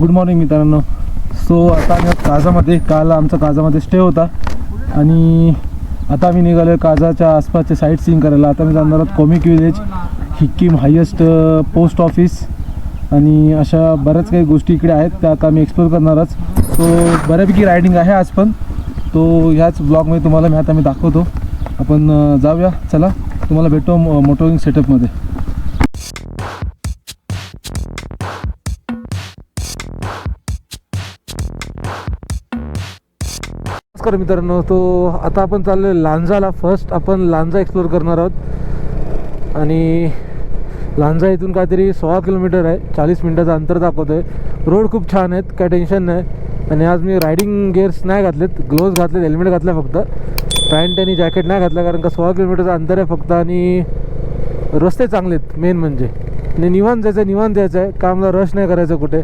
Good morning मित्रांनो. So आता आम्ही काजामध्ये, काल आमचा काजामध्ये स्टे होता आणि आता आम्ही निघालो काजाच्या आसपासचे साईट सीइंग करायला. आता मी जाणार आहोत Komic village, Hikkim highest post office आणि अशा बऱ्याच काही गोष्टी इकडे आहेत त्या आता आम्ही एक्सप्लोर करणार आहोत. सो बऱ्यापैकी रायडिंग आहे आज पण, तो ह्याच ब्लॉगमध्ये तुम्हाला आता मी दाखवतो. आपण जाऊया, चला तुम्हाला भेटतो मोटोरिंग सेटअपमध्ये. नमस्कार मित्रांनो. तो आता आपण चाललो लांजाला. फर्स्ट आपण लांजा एक्सप्लोर करणार आहोत आणि लांजा इथून काहीतरी 16 किलोमीटर आहे. 40 मिनटाचं अंतर दाखवतो आहे. रोड खूप छान आहेत, काय टेन्शन नाही. आणि आज मी रायडिंग गिअर्स नाही घातलेत, ग्लोव्ज घातलेत, हेल्मेट घातलं फक्त, पॅन्ट आणि जॅकेट नाही घातलं कारण का 16 किलोमीटरचं अंतर आहे फक्त आणि रस्ते चांगले आहेत मेन म्हणजे. आणि निवांत जायचं आहे, कामला रश नाही करायचं कुठे.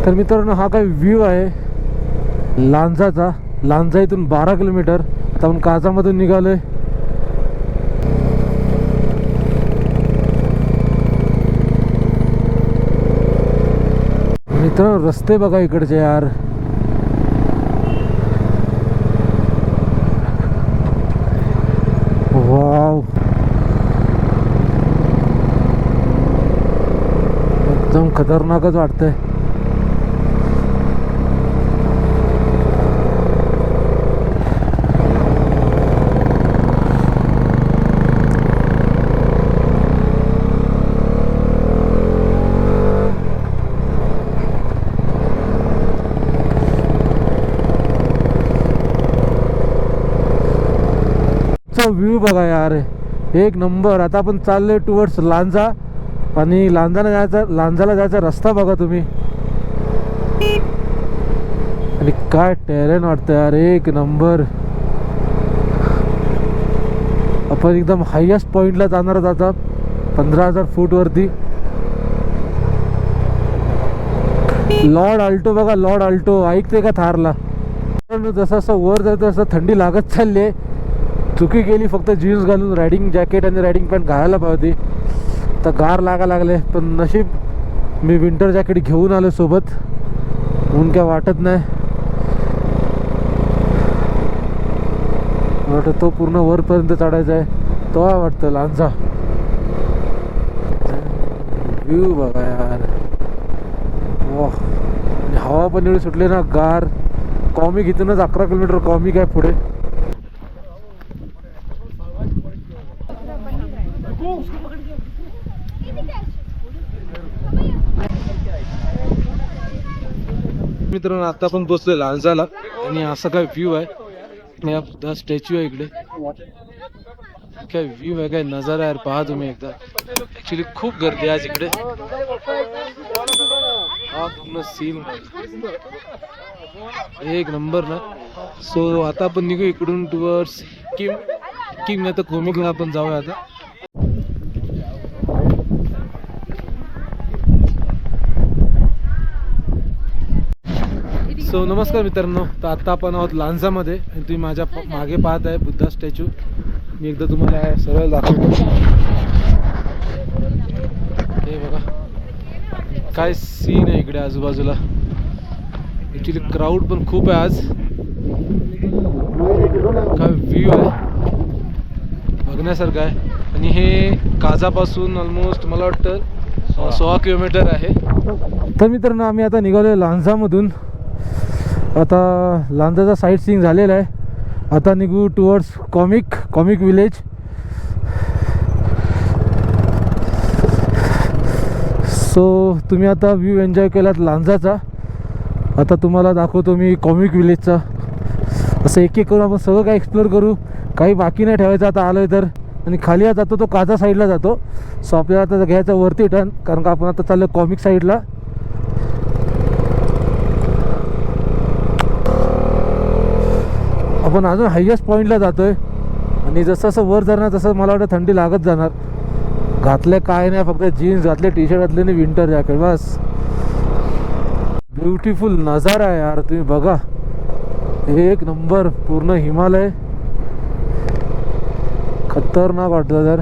तर मित्रांनो हा काय व्ह्यू आहे लांजाचा. लांजा इथून 12 किलोमीटर. आता आपण काजामधून निघालो आहे. मित्रांनो रस्ते बघा इकडचे यार. वाव, एकदम खतरनाकच वाटतंय. व्ह्यू बघा यार, एक नंबर. आता आपण चाललोय टुवर्ड्स लांजा आणि लांजाला जायचा रस्ता बघा तुम्ही. आणि काय टेरेन वाटतं यार, एक नंबर. आपण एकदम हायेस्ट पॉइंटला जाणार आहोत आता, 15,000 फूट वरती. लॉर्ड आल्टो बघा, लॉर्ड आल्टो ऐकते का थारला. जसं असं वर जायचं असं थंडी लागत चालली आहे. चुकी गेली फक्त जीन्स घालून, रायडिंग जॅकेट आणि रायडिंग पॅन्ट घालायला पाहिजे. तर गार लागले पण नशीब मी विंटर जॅकेट घेऊन आलो सोबत, म्हणून काय वाटत नाही. वाटतं तो पूर्ण वरपर्यंत चढायचा आहे तो वाटतं लांजा. व्ह्यू बघा यार, वाह. आणि हवा पण एवढी सुटली ना गार. कॉमिक इथूनच 11 किलोमीटर कॉमिक आहे पुढे. मित्रांनो आता आपण पोचलोय लांजाला आणि असा काय व्ह्यू आहे. या बुद्धा स्टॅच्यू आहे इकडे. काय व्ह्यू आहे, काय नजारा यार, पहा तुम्ही एकदा. ऍक्च्युली खूप गर्दी आहे आज इकडे. हा पूर्ण सीन एक नंबर ना. सो आता आपण निघू इकडून टुवर्ड्स किम नाही तर कोमिकला आपण जाऊया आता. सो नमस्कार मित्रांनो. तर आता आपण आहोत लांजामध्ये आणि तुम्ही माझ्या मागे पाहत आहे बुद्धा स्टॅच्यू. मी एकदा तुम्हाला सरळ दाखवतो. हे बघा काय सीन आहे इकडे आजूबाजूला. ॲक्च्युली क्राऊड पण खूप आहे आज. काय व्ह्यू आहे बघण्यासारखं आहे. आणि हे काजापासून ऑलमोस्ट मला वाटतं 16 किलोमीटर आहे. तर मित्रांनो आम्ही आता निघालो आहे लांजामधून. आता लांजाचा साईट सीइंग झालेला आहे. आता निघू टुवर्ड्स कॉमिक विलेज. सो तुम्ही आता व्ह्यू एन्जॉय केलात लांजाचा. आता तुम्हाला दाखवतो मी कॉमिक विलेजचा. असं एक करून आपण सगळं काय एक्सप्लोर करू, काही बाकी नाही ठेवायचं आता आलोय तर. आणि खाली जातो तो काजा साईडला जातो. सो आपल्याला आता घ्यायचं वरती टर्न कारण का आपण आता चाललो कॉमिक साईडला. आपण अजून हायेस्ट पॉईंटला जातोय आणि जसं असं वर जाणार तसं मला वाटतं थंडी लागत जाणार. घातले काय नाही, फक्त जीन्स घातले, टी शर्ट घातले आणि विंटर जॅकेट बस. ब्युटिफुल नजारा आहे यार, तुम्ही बघा एक नंबर. पूर्ण हिमालय, खतरनाक वाटतं तर.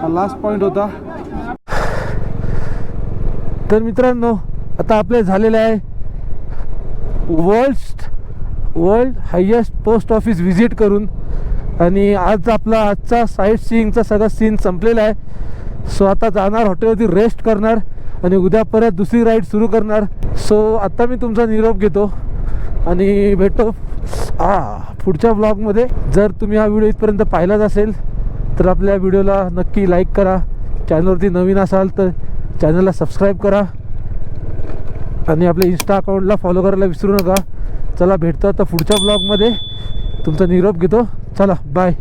हा लास्ट पॉईंट होता. तर मित्रांनो आता आपले झालेले आहे world highest post office visit करून. आणि आज आपला आजचा साईट सीइंगचा सगळा सीन संपलेला आहे. सो आता जाणार हॉटेलवरती रेस्ट करणार आणि उद्या परत दुसरी राईड सुरू करणार. सो आता मी तुमचा निरोप घेतो आणि भेटतो पुढच्या ब्लॉगमध्ये. जर तुम्ही हा व्हिडिओ इथपर्यंत पाहिलाच असेल तर आपल्या व्हिडिओला नक्की लाईक करा. चॅनलवरती नवीन असाल तर चॅनलला सबस्क्राईब करा आणि आपल्या इंस्टा अकाउंटला फॉलो करायला विसरू नका. चला भेटतो आता पुढच्या ब्लॉगमध्ये. तुमचा निरोप घेतो. चला बाय.